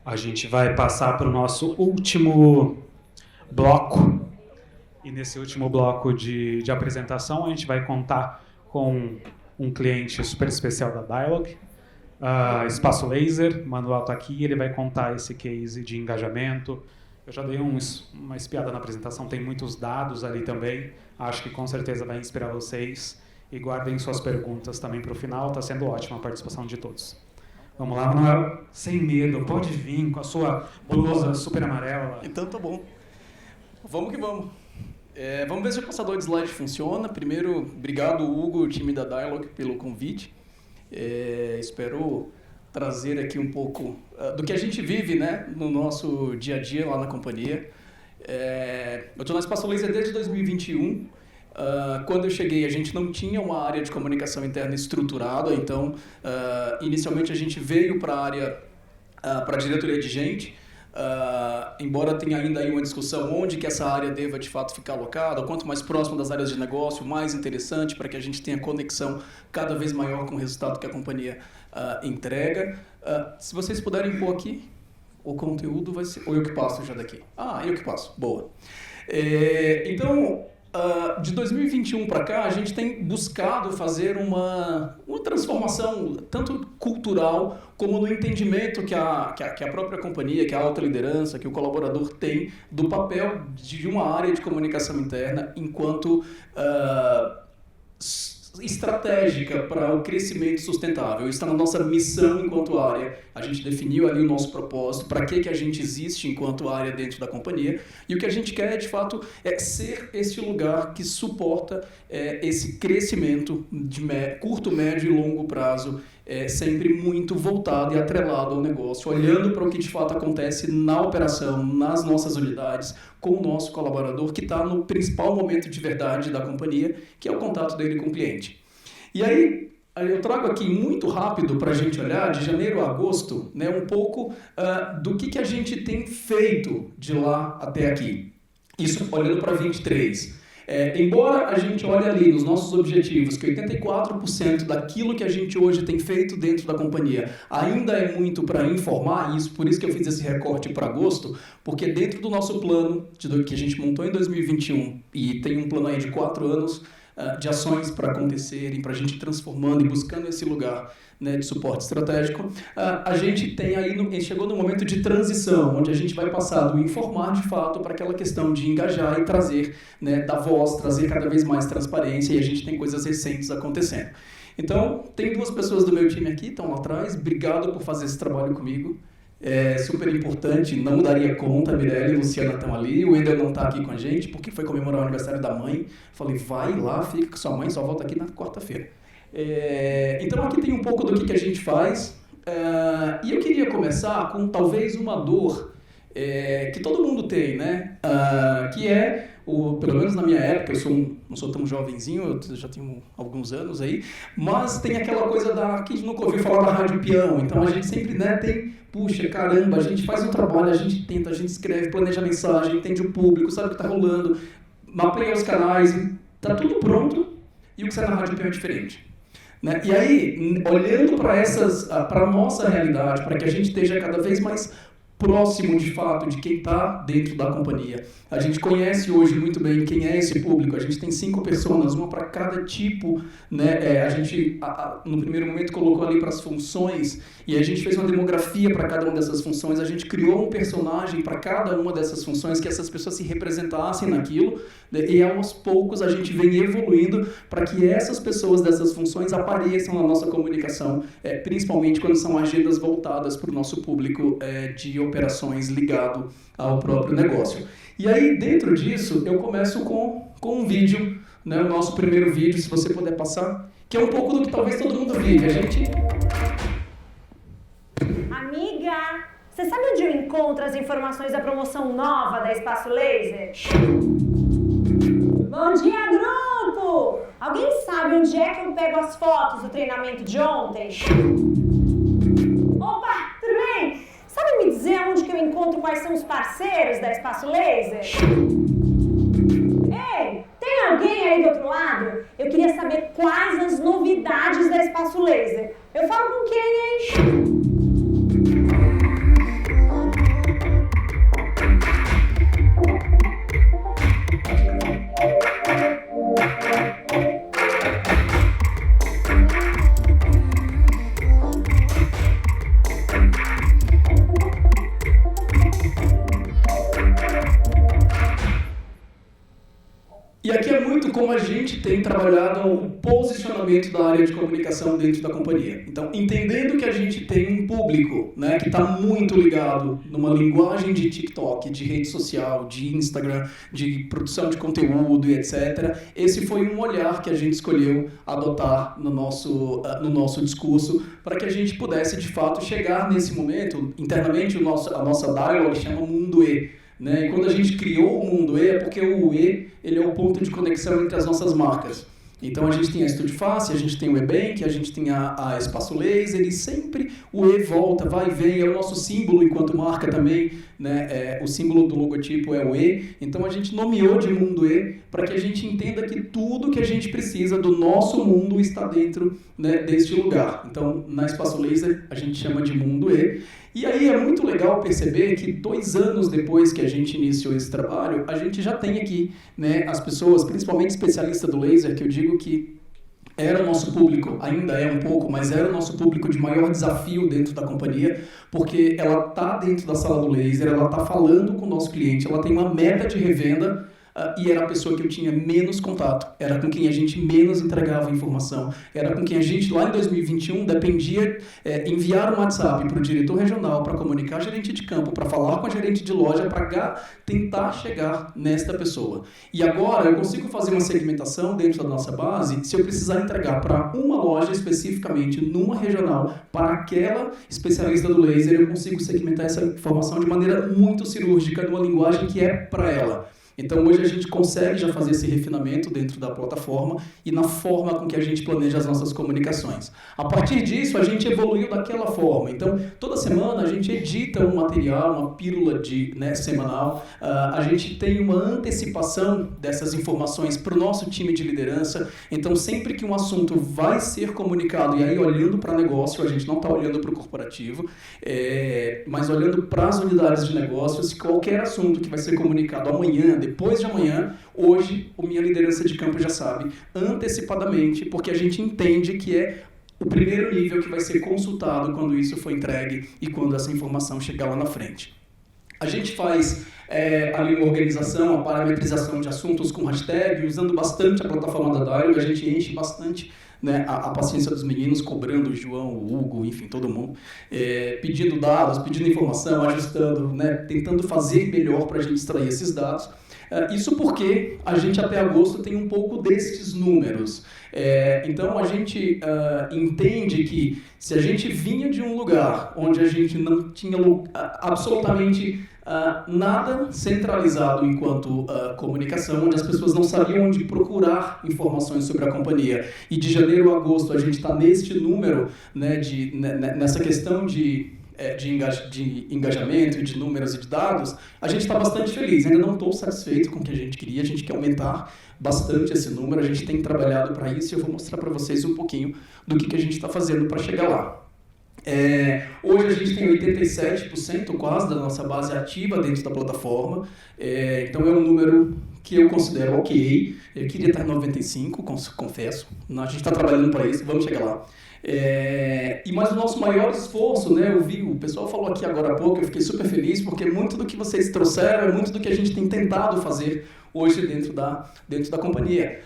A gente vai passar para o nosso último bloco. E nesse último bloco de apresentação, a gente vai contar com um cliente super especial da Dialog, Espaço Laser. Manuel está aqui, ele vai contar esse case de engajamento. Eu já dei uma espiada na apresentação, tem muitos dados ali também. Acho que com certeza vai inspirar vocês. E guardem suas perguntas também para o final, está sendo ótima a participação de todos. Vamos lá, Manuel. Sem medo, pode vir com a sua blusa super amarela. Então tá bom. Vamos que vamos. Vamos ver se o passador de slide funciona. Primeiro, obrigado, Hugo, o time da Dialog, pelo convite. Espero trazer aqui um pouco do que a gente vive, né, no nosso dia a dia lá na companhia. Eu estou na Espaço Laser desde 2021. Quando eu cheguei, a gente não tinha uma área de comunicação interna estruturada, então, inicialmente a gente veio para a área, para a diretoria de gente, embora tenha ainda aí uma discussão onde que essa área deva de fato ficar alocada, quanto mais próximo das áreas de negócio, mais interessante para que a gente tenha conexão cada vez maior com o resultado que a companhia entrega. Se vocês puderem pôr aqui, o conteúdo vai ser... Ou eu que passo já daqui? Eu que passo. Boa. Então... de 2021 para cá, a gente tem buscado fazer uma transformação tanto cultural como no entendimento que a própria companhia, que a alta liderança, que o colaborador tem do papel de uma área de comunicação interna enquanto estratégica para o crescimento sustentável. Isso está na nossa missão enquanto área. A gente definiu ali o nosso propósito, para que a gente existe enquanto área dentro da companhia, e o que a gente quer, de fato, é ser este lugar que suporta esse crescimento de curto, médio e longo prazo, sempre muito voltado e atrelado ao negócio, olhando para o que de fato acontece na operação, nas nossas unidades, com o nosso colaborador, que está no principal momento de verdade da companhia, que é o contato dele com o cliente. E aí, eu trago aqui muito rápido para a gente olhar, de janeiro a agosto, né, um pouco do que a gente tem feito de lá até aqui. Isso olhando para 23. Embora a gente olhe ali nos nossos objetivos que 84% daquilo que a gente hoje tem feito dentro da companhia ainda é muito para informar, isso, por isso que eu fiz esse recorte para agosto, porque dentro do nosso plano que a gente montou em 2021 e tem um plano aí de 4 anos de ações para acontecerem, para a gente ir transformando e buscando esse lugar, né, de suporte estratégico, a gente tem aí, chegou no momento de transição, onde a gente vai passar do informar de fato para aquela questão de engajar e trazer, né, dar voz, trazer cada vez mais transparência, e a gente tem coisas recentes acontecendo. Então, tem 2 pessoas do meu time aqui, estão lá atrás, obrigado por fazer esse trabalho comigo. É super importante, não daria conta, a Mirella e a Luciana estão ali, o Wendel não está aqui com a gente, porque foi comemorar o aniversário da mãe. Falei, vai lá, fica com sua mãe, só volta aqui na quarta-feira. Então aqui tem um pouco do que a gente faz, e eu queria começar com talvez uma dor que todo mundo tem, né? Que é, pelo menos na minha época, não sou tão jovenzinho, eu já tenho alguns anos aí, mas tem aquela coisa que a gente nunca ouviu falar da rádio peão, então a gente sempre, né, tem, puxa, caramba, a gente faz um trabalho, a gente tenta, a gente escreve, planeja a mensagem, entende o público, sabe o que está rolando, mapeia os canais, está tudo pronto, e o que sai na rádio peão é diferente. Né? E aí, olhando para a nossa realidade, para que a gente esteja cada vez mais próximo de fato de quem está dentro da companhia. A gente conhece hoje muito bem quem é esse público, a gente tem 5 pessoas, uma para cada tipo, né? A gente, no primeiro momento, colocou ali para as funções, e a gente fez uma demografia para cada uma dessas funções, a gente criou um personagem para cada uma dessas funções, que essas pessoas se representassem naquilo, né? E aos poucos a gente vem evoluindo para que essas pessoas dessas funções apareçam na nossa comunicação, principalmente quando são agendas voltadas para o nosso público de operações ligado ao próprio negócio. E aí, dentro disso, eu começo com um vídeo, né, o nosso primeiro vídeo, se você puder passar, que é um pouco do que talvez todo mundo vive. Amiga, você sabe onde eu encontro as informações da promoção nova da Espaço Laser? Bom dia, grupo! Alguém sabe onde é que eu pego as fotos do treinamento de ontem? Opa, tudo bem? Sabe me dizer onde que eu encontro quais são os parceiros da Espaço Laser? Ei, tem alguém aí do outro lado? Eu queria saber quais as novidades da Espaço Laser. Eu falo com quem, hein? como a gente tem trabalhado o posicionamento da área de comunicação dentro da companhia. Então, entendendo que a gente tem um público, né, que está muito ligado numa linguagem de TikTok, de rede social, de Instagram, de produção de conteúdo e etc., esse foi um olhar que a gente escolheu adotar no nosso discurso para que a gente pudesse, de fato, chegar nesse momento. Internamente, a nossa dialogue chama Mundo E. Né? E quando a gente criou o Mundo E, é porque o E ele é o ponto de conexão entre as nossas marcas. Então a gente tem a Estudifácil, a gente tem o eBank, a gente tem a Espaço Laser, e sempre o E volta, vai e vem, é o nosso símbolo enquanto marca também, né? O símbolo do logotipo é o E, então a gente nomeou de Mundo E para que a gente entenda que tudo que a gente precisa do nosso mundo está dentro, né, deste lugar. Então na Espaço Laser a gente chama de Mundo E. E aí é muito legal perceber que 2 anos depois que a gente iniciou esse trabalho, a gente já tem aqui, né, as pessoas, principalmente especialistas do laser, que eu digo que era o nosso público, ainda é um pouco, mas era o nosso público de maior desafio dentro da companhia, porque ela está dentro da sala do laser, ela está falando com o nosso cliente, ela tem uma meta de revenda, e era a pessoa que eu tinha menos contato, era com quem a gente menos entregava informação, era com quem a gente, lá em 2021, dependia enviar um WhatsApp para o diretor regional, para comunicar a gerente de campo, para falar com a gerente de loja, para tentar chegar nesta pessoa. E agora eu consigo fazer uma segmentação dentro da nossa base, se eu precisar entregar para uma loja especificamente, numa regional, para aquela especialista do laser, eu consigo segmentar essa informação de maneira muito cirúrgica, numa linguagem que é para ela. Então, hoje a gente consegue já fazer esse refinamento dentro da plataforma e na forma com que a gente planeja as nossas comunicações. A partir disso, a gente evoluiu daquela forma. Então, toda semana a gente edita um material, uma pílula semanal. A gente tem uma antecipação dessas informações para o nosso time de liderança. Então, sempre que um assunto vai ser comunicado, e aí olhando para negócio, a gente não está olhando para o corporativo, mas olhando para as unidades de negócios, qualquer assunto que vai ser comunicado amanhã, depois de amanhã, hoje, a minha liderança de campo já sabe, antecipadamente, porque a gente entende que é o primeiro nível que vai ser consultado quando isso for entregue e quando essa informação chegar lá na frente. A gente faz ali uma organização, a parametrização de assuntos com hashtag, usando bastante a plataforma da Dialog, a gente enche bastante, né, a paciência dos meninos, cobrando o João, o Hugo, enfim, todo mundo, pedindo dados, pedindo informação, ajustando, né, tentando fazer melhor para a gente extrair esses dados. Isso porque a gente até agosto tem um pouco desses números. Então a gente entende que se a gente vinha de um lugar onde a gente não tinha absolutamente nada centralizado enquanto comunicação, onde as pessoas não sabiam onde procurar informações sobre a companhia, e de janeiro a agosto a gente está neste número, né, nessa questão de engajamento, de números e de dados, a gente está bastante feliz. Ainda não estou satisfeito com o que a gente queria, a gente quer aumentar bastante esse número, a gente tem trabalhado para isso e eu vou mostrar para vocês um pouquinho do que a gente está fazendo para chegar lá. Hoje a gente tem 87% quase da nossa base ativa dentro da plataforma, então é um número que eu considero ok. Eu queria estar em 95, confesso, a gente está trabalhando para isso, vamos chegar lá. Mas o nosso maior esforço, né, eu vi, o pessoal falou aqui agora há pouco, eu fiquei super feliz, porque muito do que vocês trouxeram é muito do que a gente tem tentado fazer hoje dentro da companhia.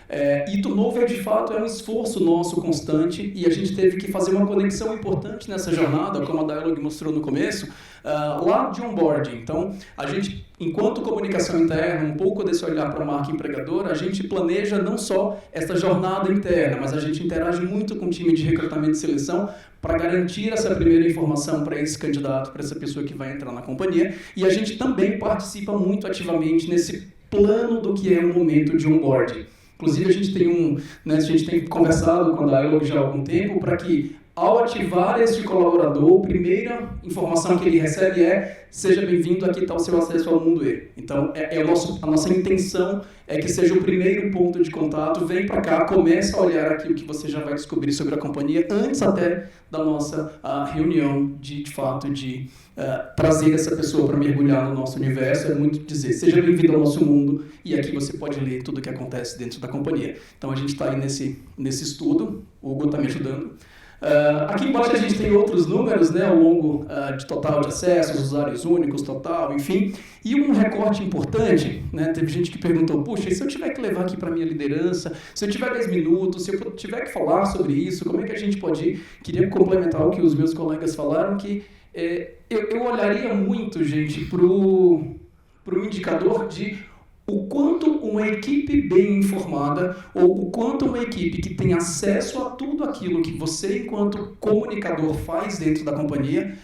Ito Novo, de fato, é um esforço nosso constante, e a gente teve que fazer uma conexão importante nessa jornada, como a Dialog mostrou no começo, lá de onboarding. Então, a gente, enquanto comunicação interna, um pouco desse olhar para a marca empregadora, a gente planeja não só essa jornada interna, mas a gente interage muito com o time de recrutamento e seleção para garantir essa primeira informação para esse candidato, para essa pessoa que vai entrar na companhia, e a gente também participa muito ativamente nesse plano do que é o momento de onboarding. Inclusive, a gente tem conversado com a Dialog já há algum tempo para que, ao ativar este colaborador, a primeira informação que ele recebe seja bem-vindo, aqui está o seu acesso ao Mundo E. Então, a nossa intenção é que seja o primeiro ponto de contato, vem para cá, começa a olhar aqui o que você já vai descobrir sobre a companhia, antes até da nossa reunião de fato, de trazer essa pessoa para mergulhar no nosso universo, é muito dizer, seja bem-vindo ao nosso mundo, e aqui você pode ler tudo o que acontece dentro da companhia. Então, a gente está aí nesse estudo, o Hugo está me ajudando. Aqui embaixo a gente tem outros números, né, ao longo de total de acessos, usuários únicos, total, enfim. E um recorte importante, né, teve gente que perguntou, puxa, e se eu tiver que levar aqui para a minha liderança, se eu tiver 10 minutos, se eu tiver que falar sobre isso, como é que a gente pode ir? Queria complementar o que os meus colegas falaram, que eu olharia muito, gente, para o indicador de o quanto uma equipe bem informada ou o quanto uma equipe que tem acesso a tudo aquilo que você, enquanto comunicador, faz dentro da companhia,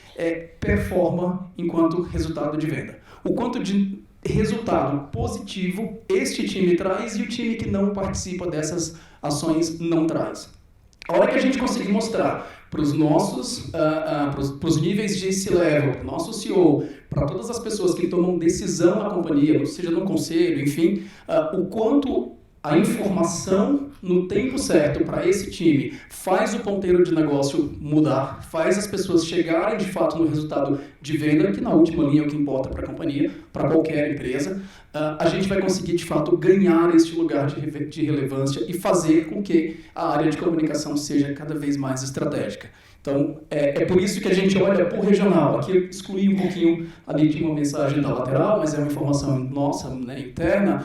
performa enquanto resultado de venda. O quanto de resultado positivo este time traz e o time que não participa dessas ações não traz. A hora que a gente conseguir mostrar para os nossos, para os níveis de C-level, para o nosso CEO, para todas as pessoas que tomam decisão na companhia, seja no conselho, enfim, o quanto a informação no tempo certo para esse time faz o ponteiro de negócio mudar, faz as pessoas chegarem de fato no resultado de venda, que na última linha é o que importa para a companhia, para qualquer empresa, a gente vai conseguir de fato ganhar este lugar de relevância e fazer com que a área de comunicação seja cada vez mais estratégica. Então, é por isso que a gente olha por regional. Aqui eu excluí um pouquinho ali de uma mensagem da lateral, mas é uma informação nossa, né, interna,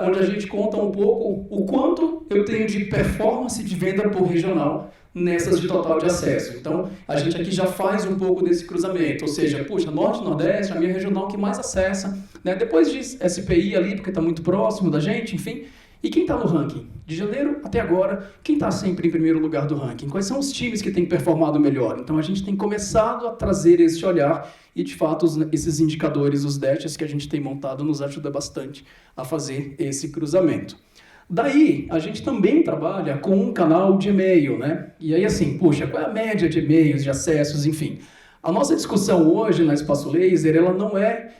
onde a gente conta um pouco o quanto eu tenho de performance de venda por regional nessas de total de acesso. Então, a gente aqui já faz um pouco desse cruzamento, ou seja, puxa, Norte e Nordeste, a minha regional que mais acessa, né, depois de SPI ali, porque está muito próximo da gente, enfim. E quem está no ranking? De janeiro até agora, quem está sempre em primeiro lugar do ranking? Quais são os times que têm performado melhor? Então, a gente tem começado a trazer esse olhar e, de fato, esses indicadores, os dashes que a gente tem montado, nos ajuda bastante a fazer esse cruzamento. Daí, a gente também trabalha com um canal de e-mail, né? E aí, assim, puxa, qual é a média de e-mails, de acessos, enfim. A nossa discussão hoje na Espaço Laser, ela não é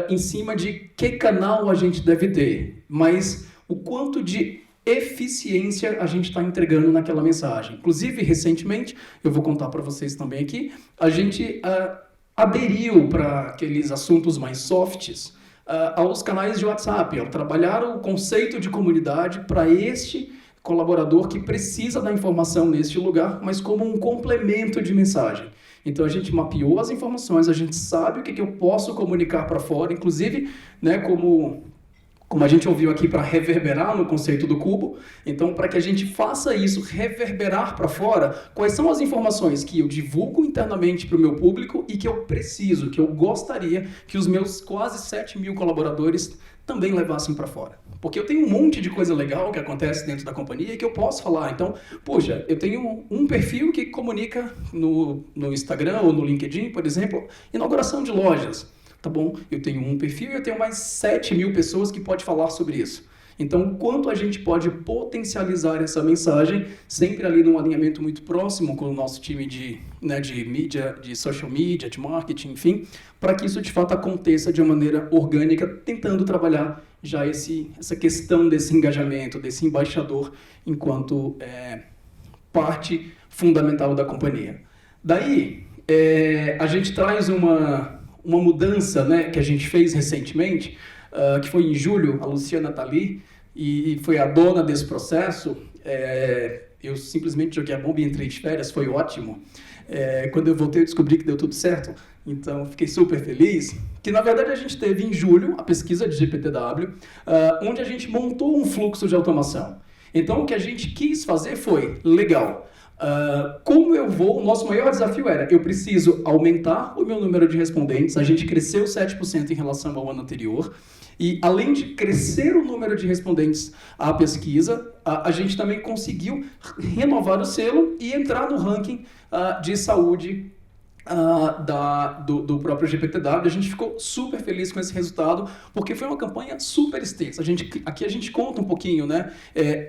em cima de que canal a gente deve ter, mas o quanto de eficiência a gente está entregando naquela mensagem. Inclusive, recentemente, eu vou contar para vocês também aqui, a gente aderiu para aqueles assuntos mais softs aos canais de WhatsApp, ao trabalhar o conceito de comunidade para este colaborador que precisa da informação neste lugar, mas como um complemento de mensagem. Então, a gente mapeou as informações, a gente sabe o que eu posso comunicar para fora, inclusive, né, como a gente ouviu aqui, para reverberar no conceito do cubo. Então, para que a gente faça isso, reverberar para fora, quais são as informações que eu divulgo internamente para o meu público e que eu preciso, que eu gostaria que os meus quase 7 mil colaboradores também levassem para fora. Porque eu tenho um monte de coisa legal que acontece dentro da companhia e que eu posso falar. Então, poxa, eu tenho um perfil que comunica no Instagram ou no LinkedIn, por exemplo, inauguração de lojas. Tá bom? Eu tenho um perfil e eu tenho mais 7 mil pessoas que podem falar sobre isso. Então, o quanto a gente pode potencializar essa mensagem, sempre ali num alinhamento muito próximo com o nosso time de mídia, de social media, de marketing, enfim, para que isso de fato aconteça de uma maneira orgânica, tentando trabalhar já essa questão desse engajamento, desse embaixador, enquanto parte fundamental da companhia. Daí, a gente traz uma mudança, né, que a gente fez recentemente, que foi em julho, a Luciana está ali, e foi a dona desse processo. Eu simplesmente joguei a bomba e entrei de férias, foi ótimo. Quando eu voltei, eu descobri que deu tudo certo, então fiquei super feliz. Que, na verdade, a gente teve em julho a pesquisa de GPTW, onde a gente montou um fluxo de automação. Então, o que a gente quis fazer foi, legal, o nosso maior desafio era, eu preciso aumentar o meu número de respondentes, a gente cresceu 7% em relação ao ano anterior, e além de crescer o número de respondentes à pesquisa, a gente também conseguiu renovar o selo e entrar no ranking de saúde do próprio GPTW. A gente ficou super feliz com esse resultado, porque foi uma campanha super extensa. Aqui a gente conta um pouquinho, né,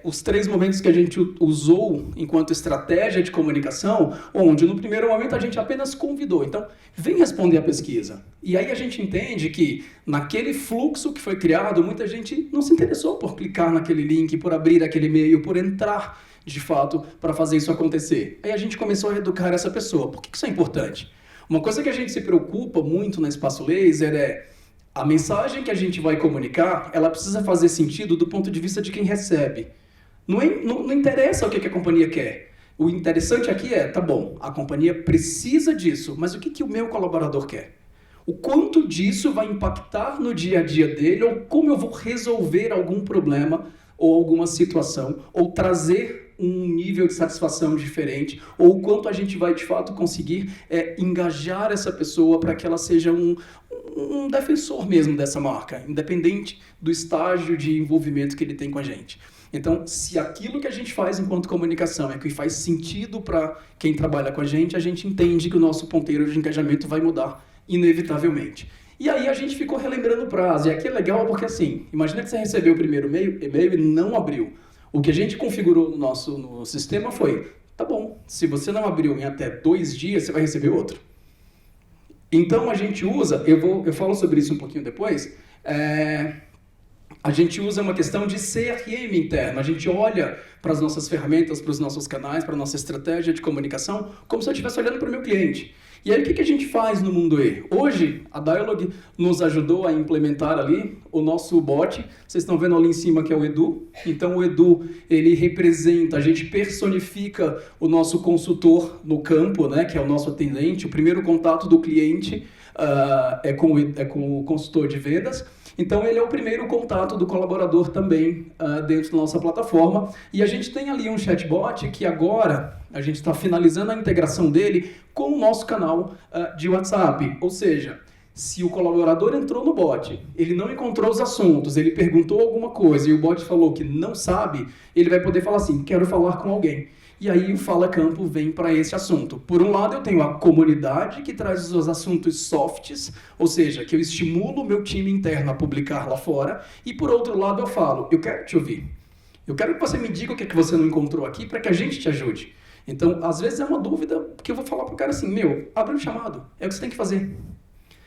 os 3 momentos que a gente usou enquanto estratégia de comunicação, onde no primeiro momento a gente apenas convidou. Então, vem responder a pesquisa. E aí a gente entende que naquele fluxo que foi criado, muita gente não se interessou por clicar naquele link, por abrir aquele e-mail, por entrar de fato, para fazer isso acontecer. Aí a gente começou a educar essa pessoa. Por que isso é importante? Uma coisa que a gente se preocupa muito na Espaço Laser é a mensagem que a gente vai comunicar, ela precisa fazer sentido do ponto de vista de quem recebe. Não interessa o que a companhia quer. O interessante aqui é, tá bom, a companhia precisa disso, mas o que o meu colaborador quer? O quanto disso vai impactar no dia a dia dele, ou como eu vou resolver algum problema ou alguma situação, ou trazer um nível de satisfação diferente, ou o quanto a gente vai, de fato, conseguir engajar essa pessoa para que ela seja um defensor mesmo dessa marca, independente do estágio de envolvimento que ele tem com a gente. Então, se aquilo que a gente faz enquanto comunicação é que faz sentido para quem trabalha com a gente entende que o nosso ponteiro de engajamento vai mudar, inevitavelmente. E aí a gente ficou relembrando o prazo. E aqui é legal porque, assim, imagina que você recebeu o primeiro e-mail e não abriu. O que a gente configurou no sistema foi, tá bom, se você não abriu em até 2 dias, você vai receber outro. Então, a gente usa, eu falo sobre isso um pouquinho depois, a gente usa uma questão de CRM interno. A gente olha para as nossas ferramentas, para os nossos canais, para a nossa estratégia de comunicação, como se eu estivesse olhando para o meu cliente. E aí, o que a gente faz no mundo E? Hoje, a Dialog nos ajudou a implementar ali o nosso bot. Vocês estão vendo ali em cima que é o Edu. Então, o Edu, ele representa, a gente personifica o nosso consultor no campo, né, que é o nosso atendente. O primeiro contato do cliente é com o consultor de vendas. Então, ele é o primeiro contato do colaborador também dentro da nossa plataforma. E a gente tem ali um chatbot que agora a gente está finalizando a integração dele com o nosso canal de WhatsApp. Ou seja, se o colaborador entrou no bot, ele não encontrou os assuntos, ele perguntou alguma coisa e o bot falou que não sabe, ele vai poder falar assim, quero falar com alguém. E aí o Fala Campo vem para esse assunto. Por um lado, eu tenho a comunidade que traz os assuntos softs, ou seja, que eu estimulo o meu time interno a publicar lá fora. E por outro lado, eu falo, eu quero te ouvir. Eu quero que você me diga o que você não encontrou aqui para que a gente te ajude. Então, às vezes é uma dúvida que eu vou falar pro cara assim, abre um chamado, é o que você tem que fazer.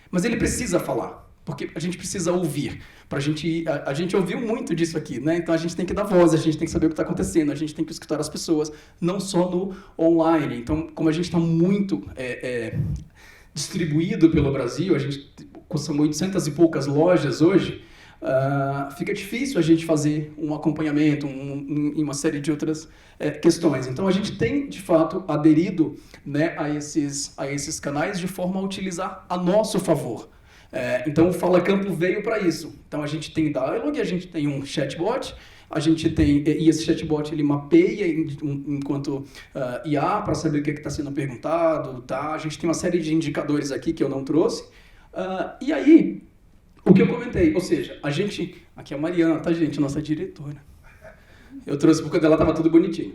Mas ele precisa falar. Porque a gente precisa ouvir. A gente ouviu muito disso aqui, né? Então a gente tem que dar voz, a gente tem que saber o que está acontecendo, a gente tem que escutar as pessoas, não só no online. Então, como a gente está muito distribuído pelo Brasil, a gente são 800 e poucas lojas hoje, fica difícil a gente fazer um acompanhamento em uma série de outras questões. Então a gente tem, de fato, aderido, né, a esses canais de forma a utilizar a nosso favor. Então o Fala Campo veio para isso. Então a gente tem Dialog, a gente tem um chatbot, e esse chatbot ele mapeia enquanto IA para saber o que está sendo perguntado, tá? A gente tem uma série de indicadores aqui que eu não trouxe. E aí, o que eu comentei, ou seja, aqui é a Mariana, tá, gente, nossa diretora. Eu trouxe porque dela estava tudo bonitinho.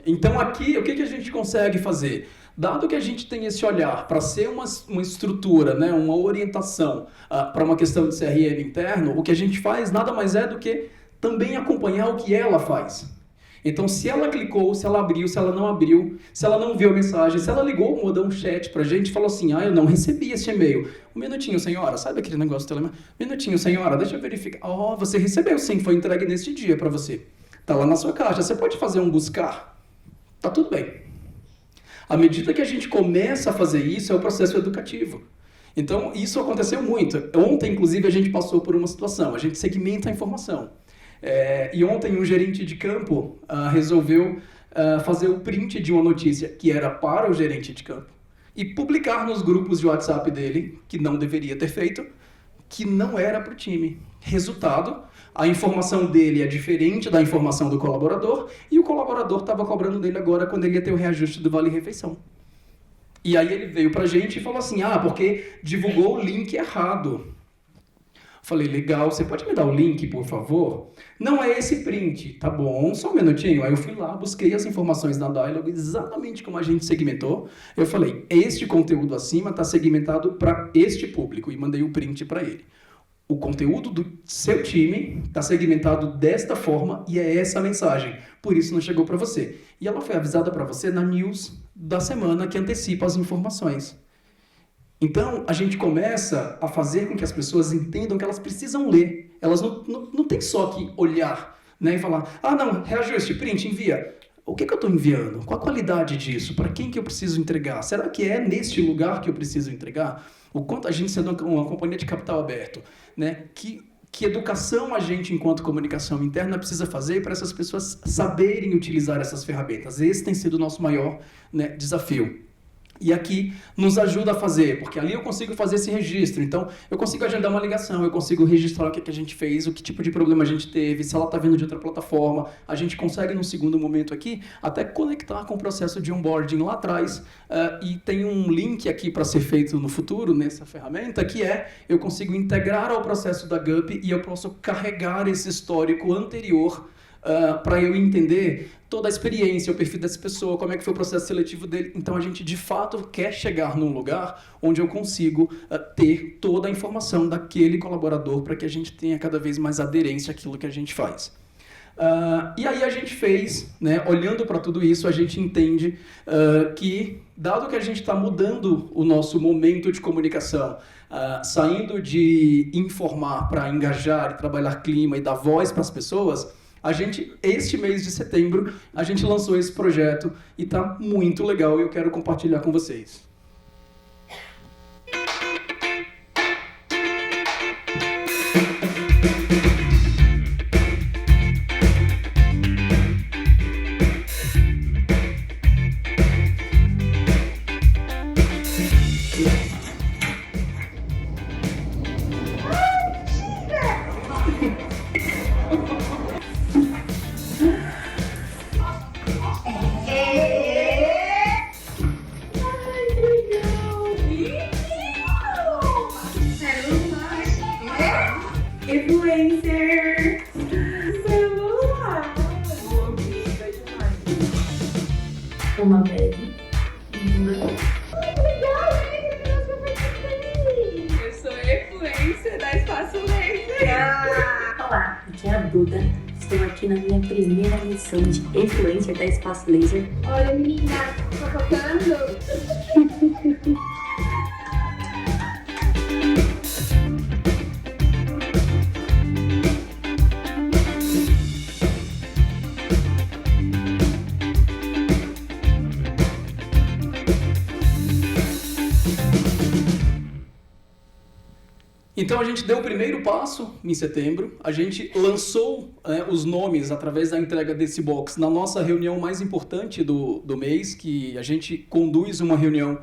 Então aqui, o que a gente consegue fazer? Dado que a gente tem esse olhar para ser uma estrutura, né, uma orientação para uma questão de CRM interno, o que a gente faz nada mais é do que também acompanhar o que ela faz. Então, se ela clicou, se ela abriu, se ela não abriu, se ela não viu a mensagem, se ela ligou, mandou um chat para a gente e falou assim, eu não recebi esse e-mail. Um minutinho, senhora, sabe aquele negócio do telemóvel? Minutinho, senhora, deixa eu verificar. Você recebeu sim, foi entregue neste dia para você. Está lá na sua caixa, você pode fazer um buscar? Tá tudo bem. À medida que a gente começa a fazer isso, é o processo educativo. Então, isso aconteceu muito. Ontem, inclusive, a gente passou por uma situação. A gente segmenta a informação. E ontem, um gerente de campo resolveu fazer o print de uma notícia que era para o gerente de campo e publicar nos grupos de WhatsApp dele, que não deveria ter feito, que não era para o time. Resultado, a informação dele é diferente da informação do colaborador e o colaborador estava cobrando dele agora quando ele ia ter o reajuste do vale-refeição. E aí ele veio pra gente e falou assim, porque divulgou o link errado. Falei, legal, você pode me dar o link, por favor? Não é esse print, tá bom, só um minutinho. Aí eu fui lá, busquei as informações da Dialog, exatamente como a gente segmentou. Eu falei, este conteúdo acima está segmentado para este público e mandei o print para ele. O conteúdo do seu time está segmentado desta forma e é essa a mensagem. Por isso não chegou para você. E ela foi avisada para você na news da semana que antecipa as informações. Então, a gente começa a fazer com que as pessoas entendam que elas precisam ler. Elas não têm só que olhar, né, e falar, não, reajuste, print, envia. O que eu estou enviando? Qual a qualidade disso? Para quem que eu preciso entregar? Será que é neste lugar que eu preciso entregar? O quanto a gente sendo uma companhia de capital aberto, né, que que educação a gente, enquanto comunicação interna, precisa fazer para essas pessoas saberem utilizar essas ferramentas. Esse tem sido o nosso maior, né, desafio. E aqui nos ajuda a fazer, porque ali eu consigo fazer esse registro. Então, eu consigo agendar uma ligação, eu consigo registrar o que a gente fez, o que tipo de problema a gente teve, se ela está vindo de outra plataforma. A gente consegue, num segundo momento aqui, até conectar com o processo de onboarding lá atrás. E tem um link aqui para ser feito no futuro, nessa ferramenta, que é, eu consigo integrar ao processo da GUP e eu posso carregar esse histórico anterior para eu entender toda a experiência, o perfil dessa pessoa, como é que foi o processo seletivo dele. Então, a gente, de fato, quer chegar num lugar onde eu consigo ter toda a informação daquele colaborador para que a gente tenha cada vez mais aderência àquilo que a gente faz. E aí a gente fez, né, olhando para tudo isso, a gente entende que, dado que a gente está mudando o nosso momento de comunicação, saindo de informar para engajar e trabalhar clima e dar voz para as pessoas, a gente, este mês de setembro, a gente lançou esse projeto e está muito legal e eu quero compartilhar com vocês. Influencer! Uma vez. Eu sou influencer da Espaço Laser. Olá, aqui é a Duda. Estou aqui na minha primeira missão de influencer da Espaço Laser. Olha, menina, fofocando. Então a gente deu o primeiro passo em setembro, a gente lançou os nomes através da entrega desse box na nossa reunião mais importante do mês, que a gente conduz uma reunião,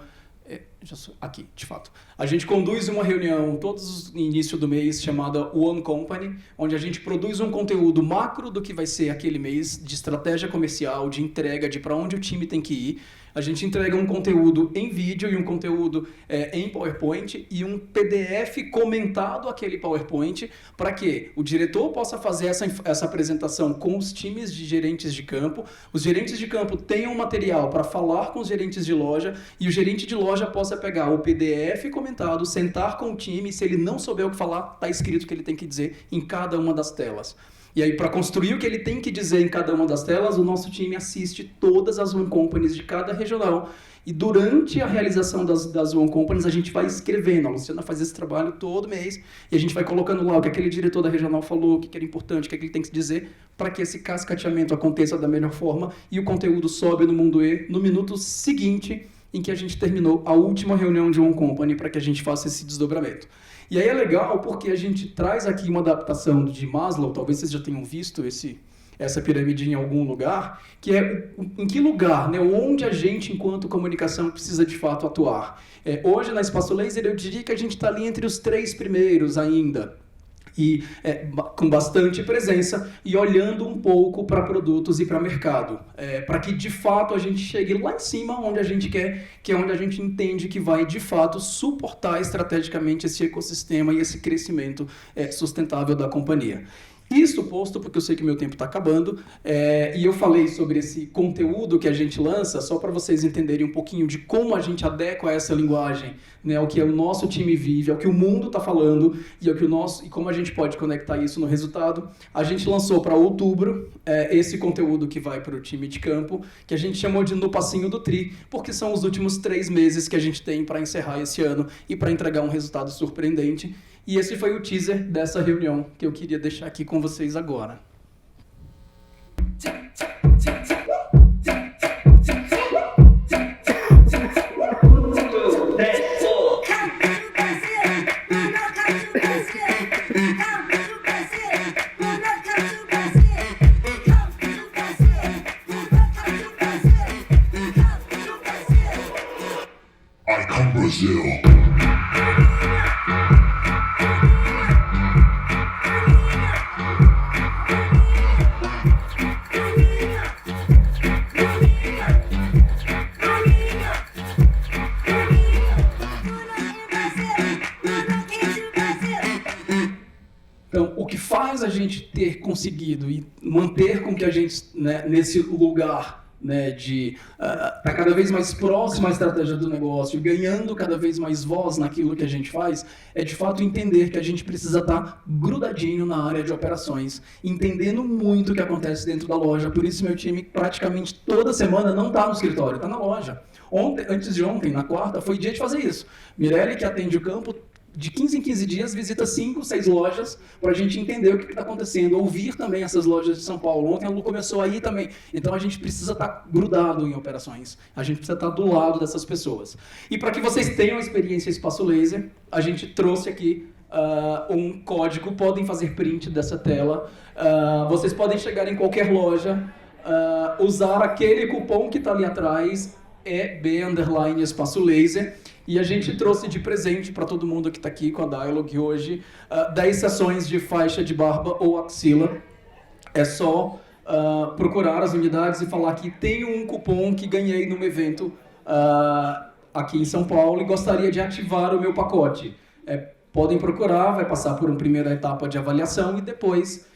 aqui, de fato, a gente conduz uma reunião todos no início do mês chamada One Company, onde a gente produz um conteúdo macro do que vai ser aquele mês, de estratégia comercial, de entrega, de para onde o time tem que ir. A gente entrega um conteúdo em vídeo e um conteúdo em PowerPoint e um PDF comentado aquele PowerPoint para que o diretor possa fazer essa apresentação com os times de gerentes de campo, os gerentes de campo tenham material para falar com os gerentes de loja e o gerente de loja possa pegar o PDF comentado, sentar com o time e se ele não souber o que falar, está escrito o que ele tem que dizer em cada uma das telas. E aí, para construir o que ele tem que dizer em cada uma das telas, o nosso time assiste todas as One Companies de cada regional. E durante a realização das One Companies, a gente vai escrevendo. A Luciana faz esse trabalho todo mês. E a gente vai colocando lá o que aquele diretor da regional falou, o que era importante, o que ele tem que dizer, para que esse cascateamento aconteça da melhor forma e o conteúdo sobe no Mundo E no minuto seguinte em que a gente terminou a última reunião de One Company para que a gente faça esse desdobramento. E aí é legal porque a gente traz aqui uma adaptação de Maslow, talvez vocês já tenham visto essa pirâmide em algum lugar, que é em que lugar, né, onde a gente, enquanto comunicação, precisa de fato atuar. Hoje, na Espaço Laser, eu diria que a gente está ali entre os 3 primeiros ainda. E com bastante presença e olhando um pouco para produtos e para mercado, para que de fato a gente chegue lá em cima onde a gente quer, que é onde a gente entende que vai de fato suportar estrategicamente esse ecossistema e esse crescimento sustentável da companhia. Isso posto, porque eu sei que meu tempo está acabando, e eu falei sobre esse conteúdo que a gente lança, só para vocês entenderem um pouquinho de como a gente adequa essa linguagem, né, ao que o nosso time vive, ao que o mundo está falando e como a gente pode conectar isso no resultado. A gente lançou para outubro esse conteúdo que vai para o time de campo, que a gente chamou de No Passinho do Tri, porque são os últimos 3 meses que a gente tem para encerrar esse ano e para entregar um resultado surpreendente. E esse foi o teaser dessa reunião que eu queria deixar aqui com vocês agora. faz a gente ter conseguido e manter com que a gente, né, nesse lugar, né, de tá cada vez mais próximo à estratégia do negócio, ganhando cada vez mais voz naquilo que a gente faz, é de fato entender que a gente precisa estar grudadinho na área de operações, entendendo muito o que acontece dentro da loja. Por isso meu time praticamente toda semana não está no escritório, está na loja. Antes de ontem, na quarta, foi dia de fazer isso. Mirelle, que atende o campo, de 15 em 15 dias, visita 5, 6 lojas para a gente entender o que está acontecendo, ouvir também essas lojas de São Paulo. Ontem a Lu começou aí também. Então a gente precisa estar grudado em operações. A gente precisa estar do lado dessas pessoas. E para que vocês tenham a experiência Espaço Laser, a gente trouxe aqui um código. Podem fazer print dessa tela. Vocês podem chegar em qualquer loja, usar aquele cupom que está ali atrás, EB_Espaço Laser. E a gente trouxe de presente para todo mundo que está aqui com a Dialog hoje 10 sessões de faixa de barba ou axila. É só procurar as unidades e falar que tem um cupom que ganhei num evento aqui em São Paulo e gostaria de ativar o meu pacote. Podem procurar, vai passar por uma primeira etapa de avaliação e depois,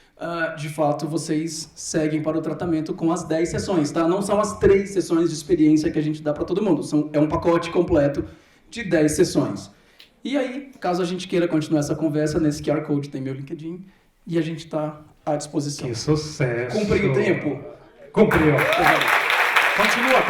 de fato, vocês seguem para o tratamento com as 10 sessões. Tá? Não são as 3 sessões de experiência que a gente dá para todo mundo, é um pacote completo de 10 sessões. E aí, caso a gente queira continuar essa conversa, nesse QR Code tem meu LinkedIn e a gente está à disposição. Que sucesso! Cumpri o tempo? Cumpriu. Continua.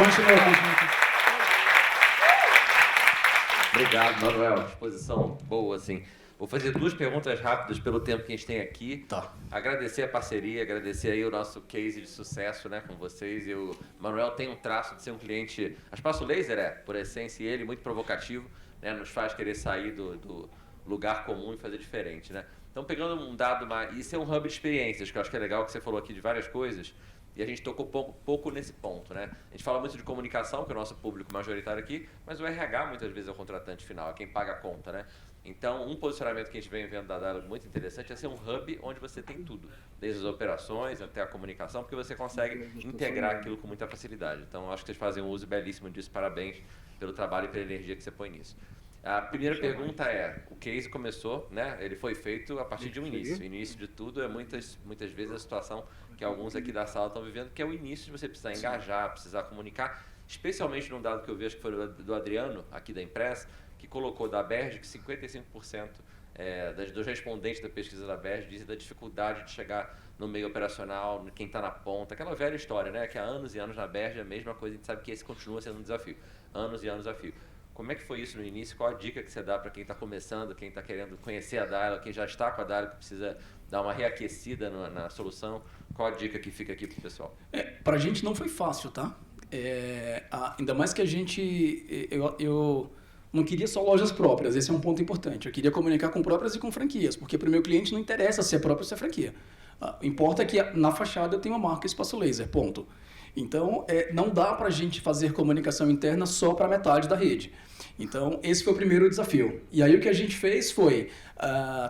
Obrigado, Manuel. Disposição boa, assim. Vou fazer 2 perguntas rápidas pelo tempo que a gente tem aqui. Tá. Agradecer a parceria, agradecer aí o nosso case de sucesso, né, com vocês. E o Manuel tem um traço de ser um cliente... A Espaço Laser por essência, ele muito provocativo, né, nos faz querer sair do lugar comum e fazer diferente, né? Então, pegando um dado mais... Isso é um hub de experiências, que eu acho que é legal que você falou aqui de várias coisas. E a gente tocou pouco nesse ponto, né? A gente fala muito de comunicação, que é o nosso público majoritário aqui, mas o RH muitas vezes é o contratante final, é quem paga a conta, né? Então, um posicionamento que a gente vem vendo da Dialog muito interessante é ser um hub onde você tem tudo, desde as operações até a comunicação, porque você consegue integrar aquilo com muita facilidade. Então, acho que vocês fazem um uso belíssimo disso, parabéns pelo trabalho e pela energia que você põe nisso. A primeira pergunta é, o case começou, né? Ele foi feito a partir de um início. O início de tudo é muitas vezes a situação que alguns aqui da sala estão vivendo, que é o início de você precisar engajar, precisar comunicar, especialmente num dado que eu vi, acho que foi do Adriano, aqui da Impress, que colocou da Berge que 55% dos respondentes da pesquisa da Berge dizem da dificuldade de chegar no meio operacional, quem está na ponta, aquela velha história, né? Que há anos e anos na Berge é a mesma coisa, a gente sabe que esse continua sendo um desafio, anos e anos desafio. Como é que foi isso no início? Qual a dica que você dá para quem está começando, quem está querendo conhecer a Dialog, quem já está com a Dialog, que precisa dar uma reaquecida na solução? Qual a dica que fica aqui para o pessoal? Para a gente não foi fácil, tá? Ainda mais que a gente... Eu não queria só lojas próprias, esse é um ponto importante. Eu queria comunicar com próprias e com franquias, porque para o meu cliente não interessa se é próprio ou se é franquia. Importa que na fachada eu tenho a marca Espaço Laser, ponto. Então, não dá para a gente fazer comunicação interna só para metade da rede. Então, esse foi o primeiro desafio. E aí o que a gente fez foi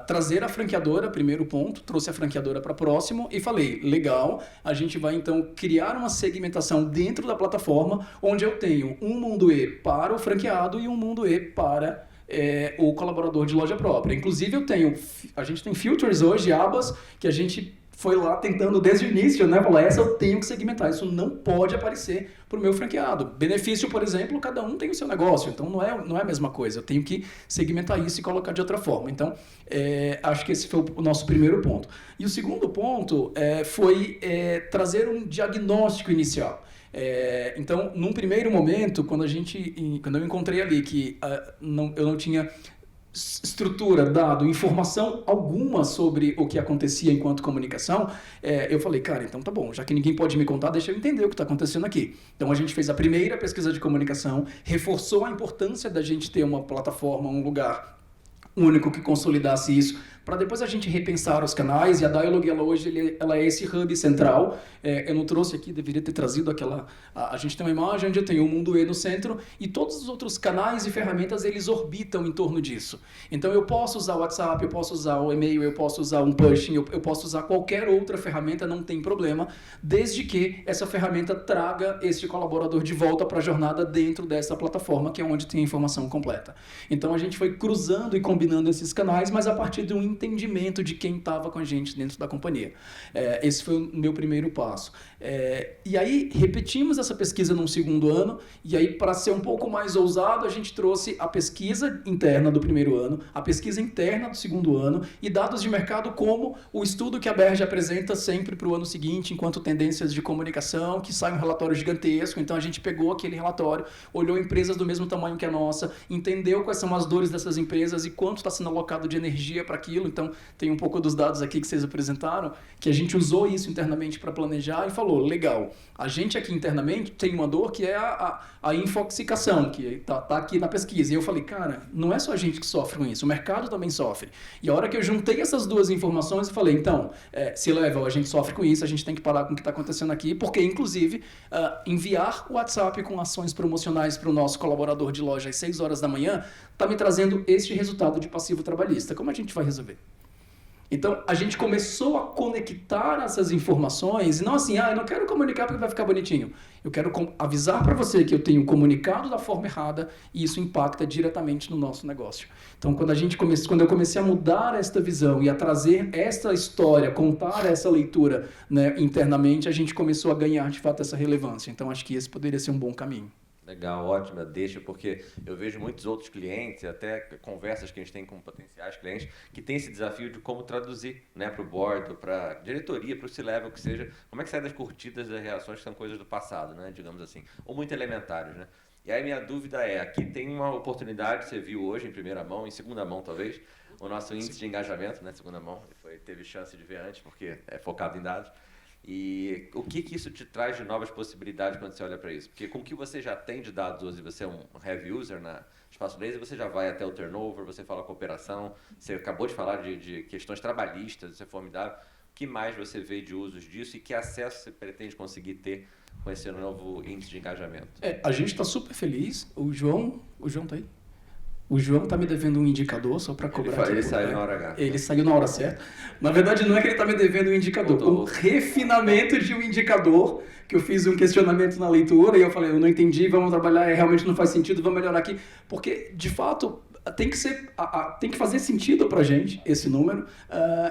trazer a franqueadora, primeiro ponto, trouxe a franqueadora para próximo e falei, legal, a gente vai então criar uma segmentação dentro da plataforma, onde eu tenho um mundo E para o franqueado e um mundo E para o colaborador de loja própria. Inclusive, a gente tem filters hoje, abas, que a gente foi lá tentando desde o início, né? Falar, essa eu tenho que segmentar, isso não pode aparecer para o meu franqueado. Benefício, por exemplo, cada um tem o seu negócio, então não é a mesma coisa, eu tenho que segmentar isso e colocar de outra forma. Então, acho que esse foi o nosso primeiro ponto. E o segundo ponto foi trazer um diagnóstico inicial. Então, num primeiro momento, quando eu encontrei ali que eu não tinha estrutura, dado, informação alguma sobre o que acontecia enquanto comunicação, eu falei, cara, então tá bom, já que ninguém pode me contar, deixa eu entender o que está acontecendo aqui. Então a gente fez a primeira pesquisa de comunicação, reforçou a importância da gente ter uma plataforma, um lugar único que consolidasse isso, para depois a gente repensar os canais, e a Dialog, ela é esse hub central. Eu não trouxe aqui, deveria ter trazido aquela... A gente tem uma imagem onde eu tenho o mundo E no centro, e todos os outros canais e ferramentas, eles orbitam em torno disso. Então eu posso usar o WhatsApp, eu posso usar o e-mail, eu posso usar um pushing, eu posso usar qualquer outra ferramenta, não tem problema, desde que essa ferramenta traga esse colaborador de volta para a jornada dentro dessa plataforma, que é onde tem a informação completa. Então a gente foi cruzando e combinando esses canais, mas a partir de um entendimento de quem estava com a gente dentro da companhia. Esse foi o meu primeiro passo. E aí, repetimos essa pesquisa num segundo ano, e aí, para ser um pouco mais ousado, a gente trouxe a pesquisa interna do primeiro ano, a pesquisa interna do segundo ano, e dados de mercado como o estudo que a Berge apresenta sempre para o ano seguinte, enquanto tendências de comunicação, que sai um relatório gigantesco. Então, a gente pegou aquele relatório, olhou empresas do mesmo tamanho que a nossa, entendeu quais são as dores dessas empresas e quanto está sendo alocado de energia para aquilo. Então, tem um pouco dos dados aqui que vocês apresentaram, que a gente usou isso internamente para planejar e falou, legal, a gente aqui internamente tem uma dor que é a infoxicação, que tá aqui na pesquisa. E eu falei, cara, não é só a gente que sofre com isso, o mercado também sofre. E a hora que eu juntei essas duas informações, eu falei, então, se level, a gente sofre com isso, a gente tem que parar com o que está acontecendo aqui, porque, inclusive, enviar o WhatsApp com ações promocionais para o nosso colaborador de loja às 6 horas da manhã está me trazendo este resultado de passivo trabalhista. Como a gente vai resolver? Então, a gente começou a conectar essas informações, e não assim, eu não quero comunicar porque vai ficar bonitinho. Eu quero avisar para você que eu tenho comunicado da forma errada e isso impacta diretamente no nosso negócio. Então, quando eu comecei a mudar esta visão e a trazer esta história, contar essa leitura, né, internamente, a gente começou a ganhar, de fato, essa relevância. Então, acho que esse poderia ser um bom caminho. Legal, ótima deixa, porque eu vejo muitos outros clientes, até conversas que a gente tem com potenciais clientes, que tem esse desafio de como traduzir, né, para o board, para a diretoria, para o C-level, que seja, como é que sai das curtidas das reações que são coisas do passado, né, digamos assim, ou muito elementares, né. E aí minha dúvida aqui tem uma oportunidade, você viu hoje em primeira mão, em segunda mão talvez, o nosso índice de engajamento, né, segunda mão, teve chance de ver antes, porque é focado em dados. E o que isso te traz de novas possibilidades quando você olha para isso? Porque com o que você já tem de dados hoje, você é um heavy user na Espaço Laser, você já vai até o turnover, você fala cooperação, você acabou de falar de questões trabalhistas, isso é formidável. O que mais você vê de usos disso e que acesso você pretende conseguir ter com esse novo índice de engajamento? A gente está super feliz. O João está aí? O João está me devendo um indicador só para cobrar. Ele saiu na hora H. Ele saiu na hora certa. Na verdade, não é que ele está me devendo um indicador, um refinamento de um indicador, que eu fiz um questionamento na leitura e eu falei, eu não entendi, vamos trabalhar, realmente não faz sentido, vamos melhorar aqui. Porque, de fato, tem que fazer sentido para a gente esse número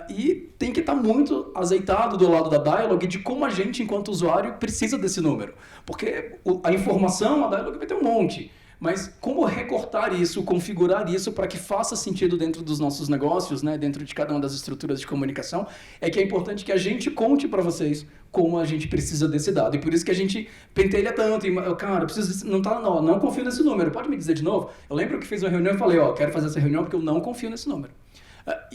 e tem que estar muito azeitado do lado da Dialog de como a gente, enquanto usuário, precisa desse número. Porque a informação, a Dialog vai ter um monte. Mas como recortar isso, configurar isso para que faça sentido dentro dos nossos negócios, né, dentro de cada uma das estruturas de comunicação, é que é importante que a gente conte para vocês como a gente precisa desse dado. E por isso que a gente pentelha tanto. E, cara, não confio nesse número. Pode me dizer de novo? Eu lembro que fiz uma reunião e falei, quero fazer essa reunião porque eu não confio nesse número.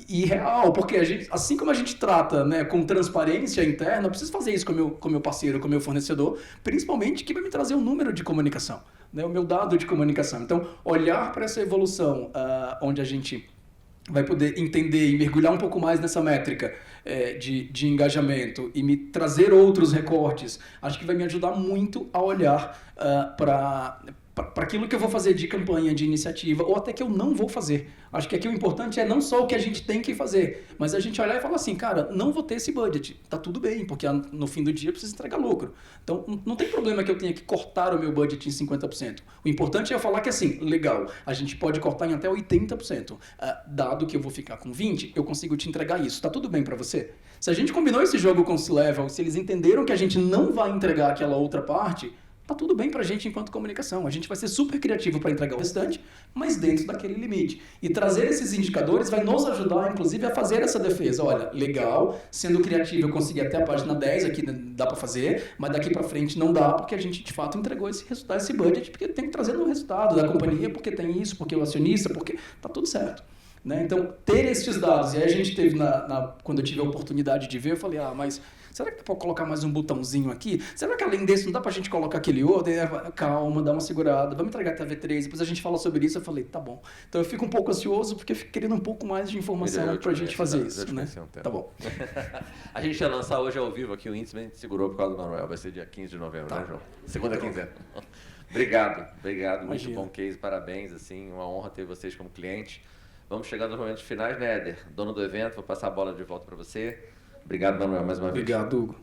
E real, porque assim como a gente trata, né, com transparência interna, eu preciso fazer isso com o meu parceiro, com o meu fornecedor, principalmente que vai me trazer um número de comunicação, né, o meu dado de comunicação. Então, olhar para essa evolução, onde a gente vai poder entender e mergulhar um pouco mais nessa métrica de engajamento e me trazer outros recortes, acho que vai me ajudar muito a olhar para aquilo que eu vou fazer de campanha, de iniciativa, ou até que eu não vou fazer. Acho que aqui o importante é não só o que a gente tem que fazer, mas a gente olhar e falar assim, cara, não vou ter esse budget, tá tudo bem, porque no fim do dia eu preciso entregar lucro. Então, não tem problema que eu tenha que cortar o meu budget em 50%. O importante é eu falar que assim, legal, a gente pode cortar em até 80%. Dado que eu vou ficar com 20%, eu consigo te entregar isso. Tá tudo bem para você? Se a gente combinou esse jogo com o C-Level, se eles entenderam que a gente não vai entregar aquela outra parte, tá tudo bem pra gente enquanto comunicação. A gente vai ser super criativo para entregar o restante, mas dentro daquele limite. E trazer esses indicadores vai nos ajudar, inclusive, a fazer essa defesa. Olha, legal, sendo criativo eu consegui até a página 10, aqui dá para fazer, mas daqui para frente não dá, porque a gente, de fato, entregou esse resultado, esse budget, porque tem que trazer o resultado da companhia, porque tem isso, porque o acionista, porque tá tudo certo. Né? Então, ter esses dados, e aí a gente teve, quando eu tive a oportunidade de ver, eu falei, mas será que dá para colocar mais um botãozinho aqui? Será que além desse não dá para a gente colocar aquele outro? Calma, dá uma segurada, vamos entregar até a V3, depois a gente fala sobre isso. Eu falei, tá bom. Então eu fico um pouco ansioso, porque eu fico querendo um pouco mais de informação para a gente fazer isso. Né? Tá bom. A gente ia lançar hoje ao vivo aqui o índice, mas a gente segurou por causa do Manuel, vai ser dia 15 de novembro, né, João? Segunda quinzena. Obrigado, muito bom case, parabéns, assim, uma honra ter vocês como cliente. Vamos chegando nos momentos finais, né, Éder? Dono do evento, vou passar a bola de volta para você. Obrigado, Manuel, mais uma vez. Obrigado, Hugo.